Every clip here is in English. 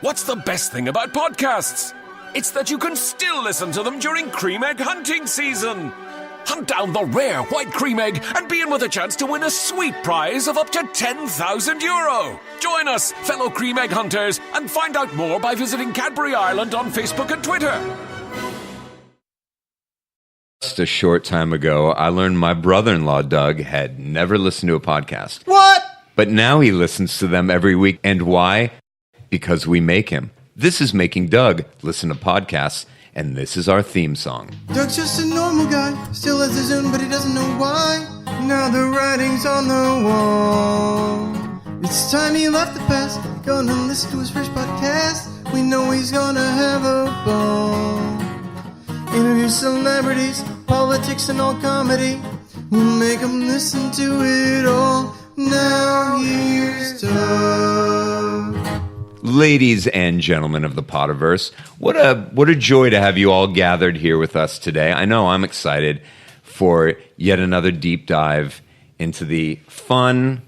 What's the best thing about podcasts? It's that you can still listen to them during cream egg hunting season. Hunt down the rare white cream egg and be in with a chance to win a sweet prize of up to €10,000. Join us, fellow cream egg hunters, and find out more by visiting Cadbury Ireland on Facebook and Twitter. Just a short time ago, I learned my brother-in-law, Doug, had never listened to a podcast. What? But now he listens to them every week. And why? Because we make him. This is Making Doug listen to podcasts, and this is our theme song. Doug's just a normal guy, still has his own, but he doesn't know why. Now the writing's on the wall. It's time he left the past, gonna listen to his first podcast. We know he's gonna have a ball. Interview celebrities, politics and all comedy. We'll make him listen to it all. Now here's Doug. Ladies and gentlemen of the Potterverse, what a joy to have you all gathered here with us today. I know I'm excited for yet another deep dive into the fun,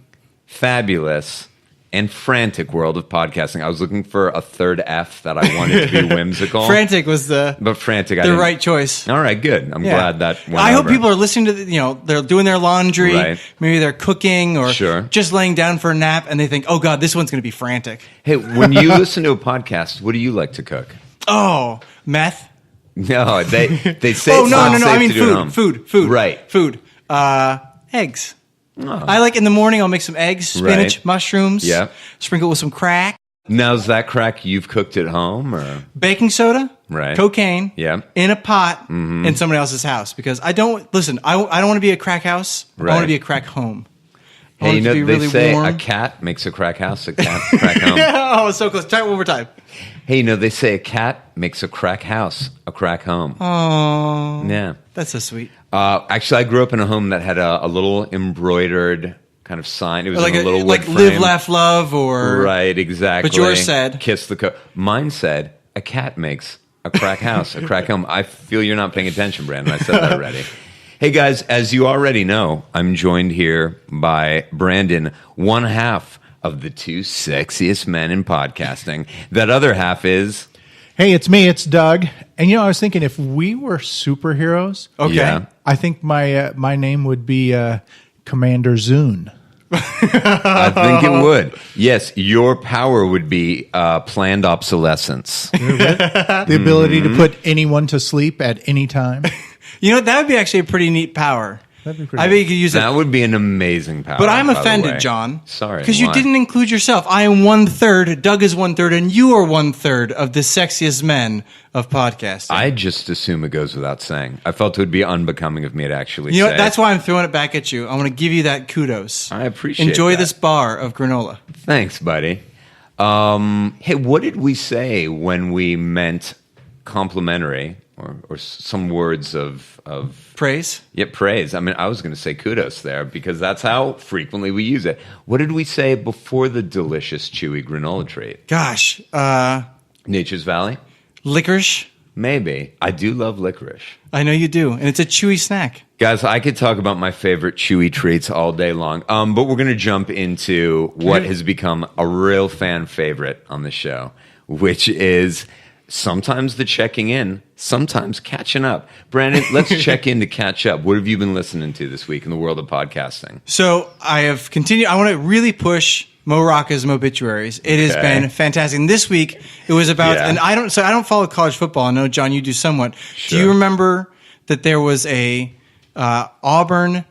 fabulous, and frantic world of podcasting. I was looking for a third F that I wanted to be whimsical. Frantic was the right choice. All right, good. I'm glad that went I hope over. people are listening to, they're doing their laundry, Right. maybe they're cooking or Sure. just laying down for a nap, and they think, oh, God, this one's going to be frantic. Hey, when you listen to a podcast, what do you like to cook? Oh, meth? No, they say it's Oh, not no. safe I mean to do at home. food. Right. Food. Eggs. Oh. I like in the morning, I'll make some eggs, spinach, Right. mushrooms. Yeah. Sprinkle with some crack. Now, is that crack you've cooked at home? Or Baking soda, Right. cocaine, Yeah. in a pot in somebody else's house. Because I don't want to be a crack house. I Right. want to be a crack home. I Hey, want you it know, to be they really say warm. a cat makes a crack house, a cat crack home. Oh, so close. Try it one more time. Hey, you know, they say a cat makes a crack house, a crack home. Oh, Yeah. that's so sweet. Actually, I grew up in a home that had a little embroidered kind of sign. It was Like in a little wood frame. live, laugh, love, or Right, exactly. But yours said kiss the Mine said a cat makes a crack house, a crack home. I feel you're not paying attention, Brandon. I said that already. Hey guys, as you already know, I'm joined here by Brandon, one half of the two sexiest men in podcasting. That other half is... Hey, it's me. It's Doug. And I was thinking if we were superheroes, okay. Yeah. I think my name would be Commander Zune. I think it would. Yes, your power would be planned obsolescence. The ability to put anyone to sleep at any time. That would be actually a pretty neat power. That'd be pretty I bet you could use That that. would be an amazing power. But I'm by the offended, way. John. Sorry. Because you why? didn't include yourself. I am 1/3, Doug is 1/3, and you are 1/3 of the sexiest men of podcasting. I just assume it goes without saying. I felt it would be unbeyond of me to actually say what? That's it. why I'm throwing it back at you. I want to give you that kudos. I appreciate Enjoy that. this bar of granola. Thanks, buddy. Hey, what did we say when we meant complimentary or some words of Praise? praise? I mean, I was going to say kudos there because that's how frequently we use it. What did we say before the delicious, chewy granola treat? Gosh. Nature's Valley? Licorice? Maybe. I do love licorice. I know you do. And it's a chewy snack. Guys, I could talk about my favorite chewy treats all day long, but we're going to jump into what has become a real fan favorite on the show, which is sometimes the checking in, sometimes catching up. Brandon, let's check in to catch up. What have you been listening to this week in the world of podcasting? So I have continued. I want to really push Mo Rocca's Mobituaries. It has been fantastic. And this week it was about, and I don't follow college football. I know, John, you do somewhat. Sure. Do you remember that there was a Auburn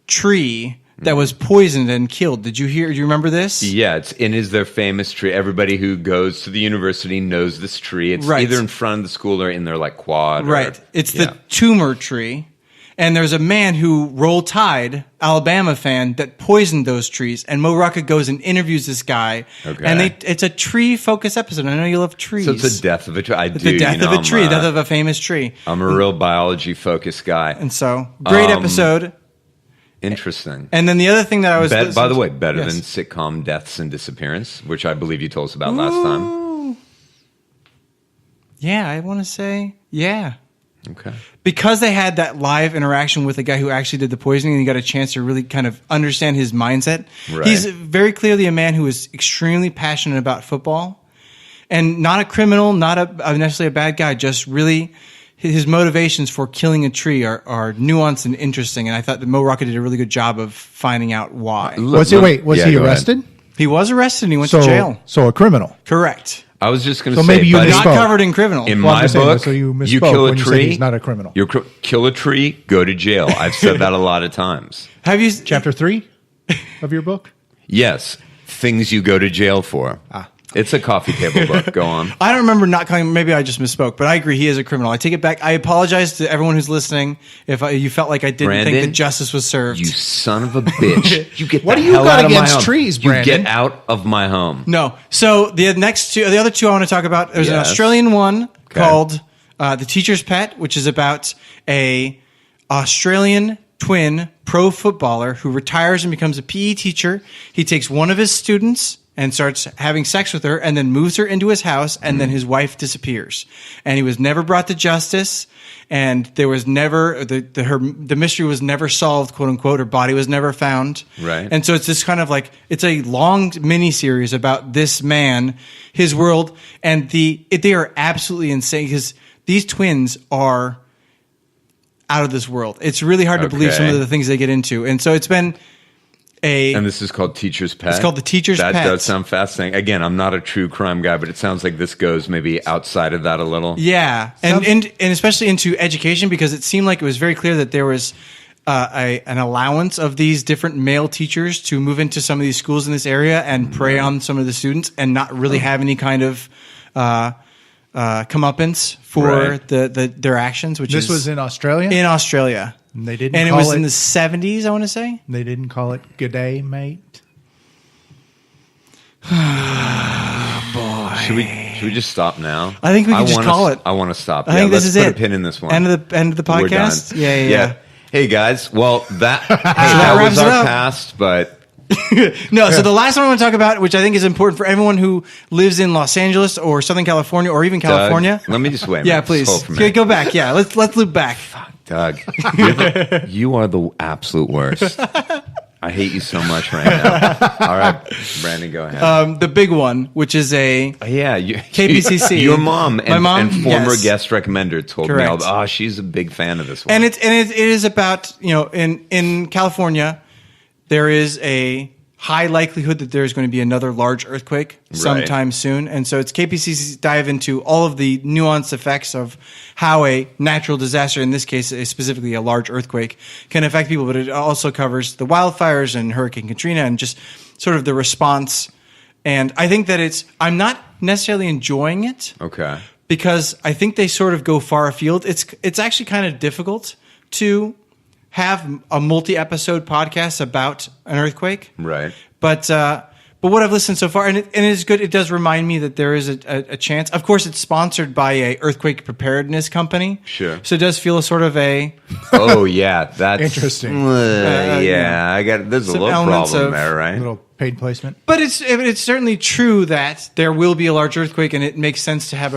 tree that was poisoned and killed? Do you remember this? Yeah, it is their famous tree. Everybody who goes to the university knows this tree. It's Right. either in front of the school or in their quad. Right. It's the tumor tree. And there's a man who, Roll Tide, Alabama fan, that poisoned those trees. And Mo Rocca goes and interviews this guy. Okay. And it's a tree-focused episode. I know you love trees. So it's the death of a tree. I do. The death of a tree, I'm, death of a famous tree. I'm a real biology-focused guy. And so, great episode. Interesting. And then the other thing that I was... By the way, better Yes. than sitcom Deaths and Disappearance, which I believe you told us about last time. Yeah, I want to say, yeah. Okay. Because they had that live interaction with the guy who actually did the poisoning, and you got a chance to really kind of understand his mindset. Right. He's very clearly a man who is extremely passionate about football, and not a criminal, not a necessarily a bad guy, just really his motivations for killing a tree are nuanced and interesting. And I thought that Mo Rocca did a really good job of finding out why. Was he arrested? He was arrested and he went to jail. So a criminal. Correct. I was just going to So say, maybe you buddy, Not covered in criminal. in Well, I'm my just saying, book, so you misspoke you kill a when you said tree, he's not a criminal. Kill a tree, go to jail. I've said that a lot of times. Have you Chapter 3 of your book? Yes, things you go to jail for. It's a coffee table book. Go on. I don't remember not calling. Maybe I just misspoke, but I agree. He is a criminal. I take it back. I apologize to everyone who's listening if you felt like I didn't Brandon, think that justice was served. You son of a bitch! You get What the do you hell got out of my against home. trees, You Brandon? get out of my home. No. So the other two I want to talk about. There's an Yes. Australian one Okay. called The Teacher's Pet, which is about a Australian twin pro footballer who retires and becomes a PE teacher. He takes one of his students and starts having sex with her and then moves her into his house, and then his wife disappears. And he was never brought to justice, and there was never the mystery was never solved, quote unquote. Her body was never found. Right. And so it's this kind of like, it's a long mini series about this man, his world, and they are absolutely insane because these twins are out of this world. It's really hard to believe some of the things they get into. And so it's been And this is called Teacher's Pet? It's called The Teacher's Pet. That does sound fascinating. Again, I'm not a true crime guy, but it sounds like this goes maybe outside of that a little. Yeah, and especially into education, because it seemed like it was very clear that there was an allowance of these different male teachers to move into some of these schools in this area and prey on some of the students and not really have any kind of comeuppance for their actions. This was in Australia? In Australia. And they didn't and it call was it, in the 70s, I want to say. They didn't call it "G'day, mate." Should we just stop now? I think we can just call it. I want to stop. I think this is let's it. put a pin in this one. End of the We're done. podcast. Yeah. Hey guys, well that was wraps it our up. past, but No, so the last one I want to talk about, which I think is important for everyone who lives in Los Angeles or Southern California or even California. Doug, let me just wait. Yeah, please. Hold for a minute. Go back. Yeah, let's loop back. Doug, you are the absolute worst. I hate you so much right now. All right, Brandon, go ahead. The big one, which is KPCC. Your mom and, My mom, and former yes. guest recommender told Correct. me, she's a big fan of this one. And it is about, in California, there is a high likelihood that there's going to be another large earthquake sometime soon. And so it's KPCC's dive into all of the nuanced effects of how a natural disaster, in this case, specifically a large earthquake, can affect people. But it also covers the wildfires and Hurricane Katrina and just sort of the response. And I think that I'm not necessarily enjoying it. Okay. Because I think they sort of go far afield. It's actually kind of difficult to have a multi-episode podcast about an earthquake. Right. But what I've listened so far, and it is good. It does remind me that there is a chance. Of course, it's sponsored by a earthquake preparedness company. Sure. So it does feel a sort of a Oh yeah, that's Interesting. yeah, I got. There's a Some little elements problem of there, right? Little paid placement. But it's certainly true that there will be a large earthquake, and it makes sense to have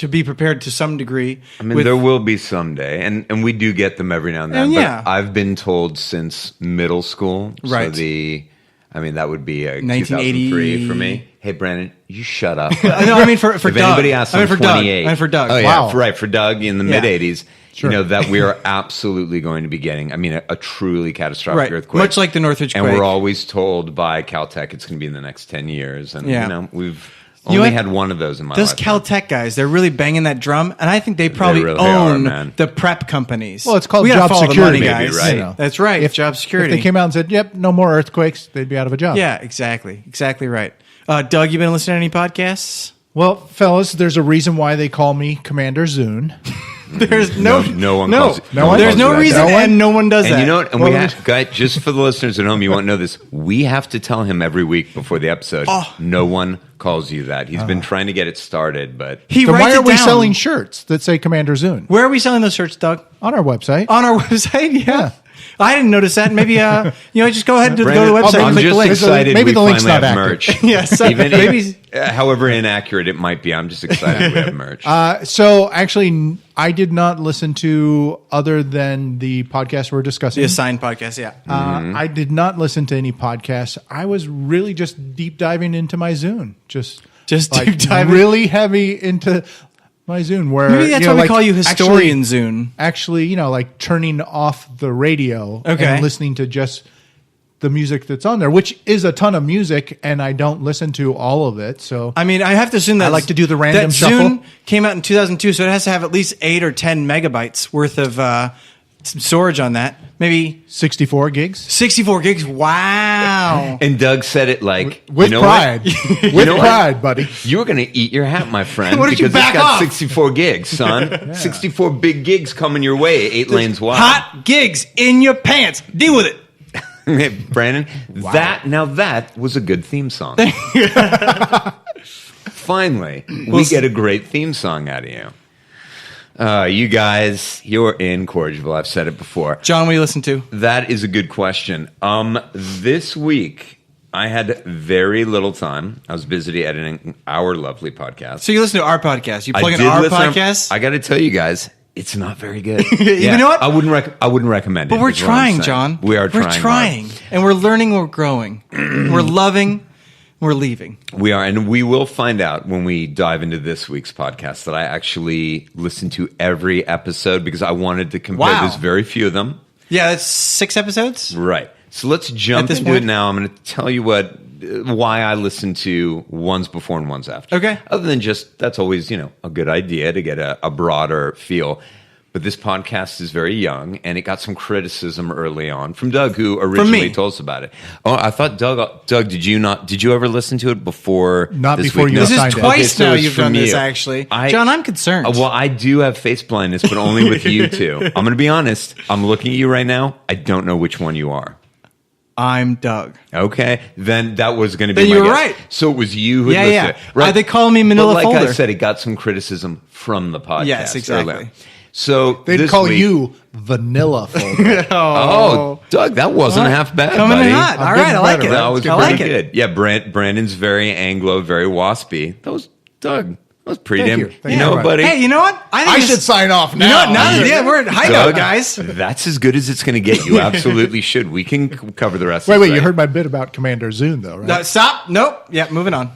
be prepared to some degree. I mean, there will be someday, and we do get them every now and then. And but yeah. I've been told since middle school. Right. So that would be 1980 2003 for me. Hey, Brandon, you shut up. No, I mean for if Doug. anybody asks, I'm for Doug. 28. I mean for Doug. Oh yeah, Wow. right, for Doug in the Yeah. mid 80s. Sure. That we are absolutely going to be getting. I mean, a truly catastrophic Right. earthquake, Much like the Northridge and quake. we're always told by Caltech it's going to be in the next 10 years. And Yeah. we've You know only what? had one of those in my Those life. Caltech guys, they're really banging that drum, and I think they probably really are, own man. the prep companies. Well, it's called We gotta job follow the security, money, maybe, guys. right? You know. That's right. If Job security. If they came out and said, "Yep, no more earthquakes," they'd be out of a job. Yeah, exactly right. Doug, you been listening to any podcasts? Well, fellas, there's a reason why they call me Commander Zune. There's No one calls no you There's no that. reason, No one? and no one does And that. you know what? And Well, we have, guys, just for the listeners at home, you won't know this. We have to tell him every week before the episode. No one calls you that. He's been trying to get it started, but He So writes why are it we down. selling shirts that say Commander Zune Where are we selling those shirts, Doug? on our website? On our website? Yeah. I didn't notice that. Maybe just go ahead and go to the Brandon, website I'm and click just the link. excited Maybe we the link's finally not have accurate. merch. Yes, Even maybe- however inaccurate it might be, I'm just excited we have merch. So actually, I did not listen to other than the podcast we're discussing. The assigned podcast, yeah. I did not listen to any podcasts. I was really just deep diving into my Zune. Just Just like deep diving. really heavy into my Zune. Where Maybe that's why we call you historian actually, Zune. Actually, like turning off the radio and listening to just the music that's on there, which is a ton of music, and I don't listen to all of it. So I mean, I have to assume that I like to do the random that shuffle. Zune came out in 2002, so it has to have at least 8 or 10 megabytes worth of some storage on that. Maybe 64 gigs. 64 gigs. Wow. And Doug said it like With pride. With pride, buddy. You were going to eat your hat, my friend, Why don't you because back it's got off? 64 gigs, son. 64 big gigs coming your way, 8 lanes wide. Hot gigs in your pants. Deal with it. Brandon, that was a good theme song. Finally, we get a great theme song out of you. You guys, you're incorrigible. I've said it before. John, what do you listen to? That is a good question. This week, I had very little time. I was busy editing our lovely podcast. So you listen to our podcast. You plug in did our listen to- podcast. I got to tell you guys, it's not very good. You know what? I wouldn't recommend it. But we're is what I'm trying, saying. John. We are trying. We're trying. And we're learning, we're growing. We're loving, we're leaving. We are, and we will find out when we dive into this week's podcast that I actually listened to every episode because I wanted to compare. Wow. There's very few of them. Yeah, that's 6 episodes. Right. So let's jump this into point? it now. I'm going to tell you why I listen to ones before and ones after. Okay. Other than just, that's always, a good idea to get a broader feel. But this podcast is very young, and it got some criticism early on from Doug, who originally told us about it. Oh, I thought Doug, did you ever listen to it before? Not this before week? you No. This is signed it. twice Okay, so now it's you've from done this, you. actually. John, I'm concerned. Well, I do have face blindness, but only with you two. I'm going to be honest. I'm looking at you right now. I don't know which one you are. I'm Doug. Okay, then that was going to be Then my you were guess. right. So it was you who Yeah, listed yeah. it. Right? They call me Manila but like I Folder. said, it got some criticism from the podcast. Yes, exactly. earlier. So They'd this call week- you Vanilla Folder. Oh, Doug, that wasn't half bad, Coming buddy. in hot. All I'm right, getting I like better, it. right? That was I pretty like it. good. Yeah, Brandon's very Anglo, very waspy. That was Doug. That was pretty Thank damn. you. Thank You know, you. buddy. Hey, you know what? I think should sign off now. You know what? Now, we're at hideout, Doug, guys. That's as good as it's going to get. You absolutely should. We can cover the rest. Wait, of the you site. heard my bit about Commander Zune, though, right? No, stop. Nope. Yeah, moving on.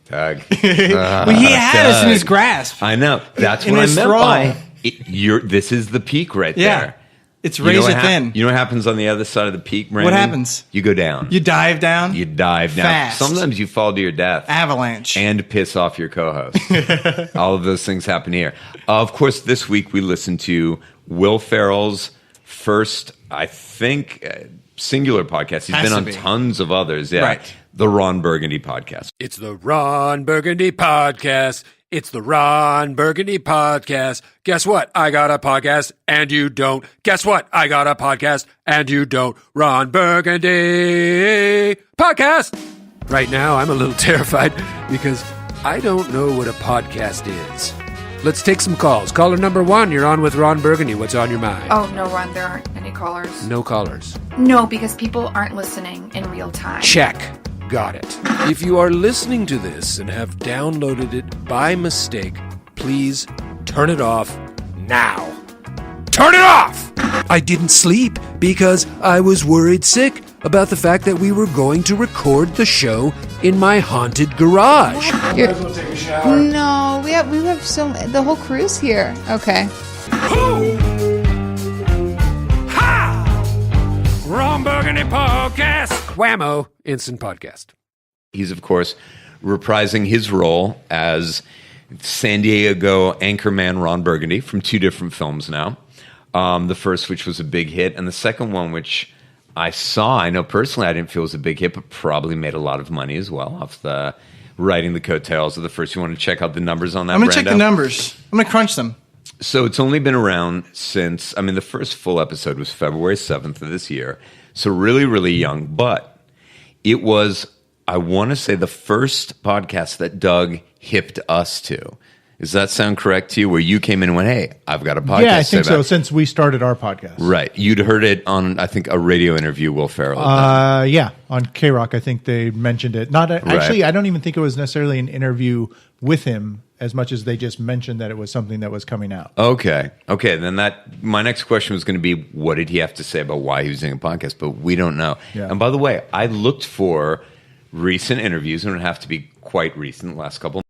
Doug. Well, he had us in his grasp. I know. That's In what I his meant thrall. by this is the peak right Yeah. there. It's You know razor what thin. You know what happens on the other side of the peak, Brandon? happens? You go down. You dive down. You dive down. Fast. Sometimes you fall to your death. Avalanche. And piss off your co-host. All of those things happen here. Of course, this week we listened to Will Ferrell's first, I think, singular podcast. He's Has been to on be. tons of others. Yeah. Right. The Ron Burgundy podcast. It's the Ron Burgundy Podcast. It's the Ron Burgundy Podcast. Guess what? I got a podcast and you don't. Guess what? I got a podcast and you don't. Ron Burgundy Podcast. Right now, I'm a little terrified because I don't know what a podcast is. Let's take some calls. Caller number 1, you're on with Ron Burgundy. What's on your mind? Oh, no, Ron, there aren't any callers. No callers. No, because people aren't listening in real time. Check. Got it. If you are listening to this and have downloaded it by mistake, please turn it off now. Turn it off! I didn't sleep because I was worried sick about the fact that we were going to record the show in my haunted garage. No, we have the whole crew's here. Okay. Ron Burgundy Podcast. Whammo. Instant podcast. He's, of course, reprising his role as San Diego anchorman Ron Burgundy from 2 different films now. The first, which was a big hit, and the second one, which I know personally I didn't feel was a big hit, but probably made a lot of money as well off the riding the coattails of the first. You want to check out the numbers on that, I'm going to check the Brando? numbers. I'm going to crunch them. So it's only been around since, the first full episode was February 7th of this year. So really, really young. But it was, I want to say, the first podcast that Doug hipped us to. Does that sound correct to you? Where you came in and went, hey, I've got a podcast. Yeah, I think to say so, about-" since we started our podcast. Right. You'd heard it on, I think, a radio interview Will Ferrell had done. Yeah, on K-Rock, I think they mentioned it. Actually, I don't even think it was necessarily an interview with him as much as they just mentioned that it was something that was coming out. Okay. Then my next question was going to be, what did he have to say about why he was doing a podcast? But we don't know. Yeah. And by the way, I looked for recent interviews, and it would have to be quite recent, last couple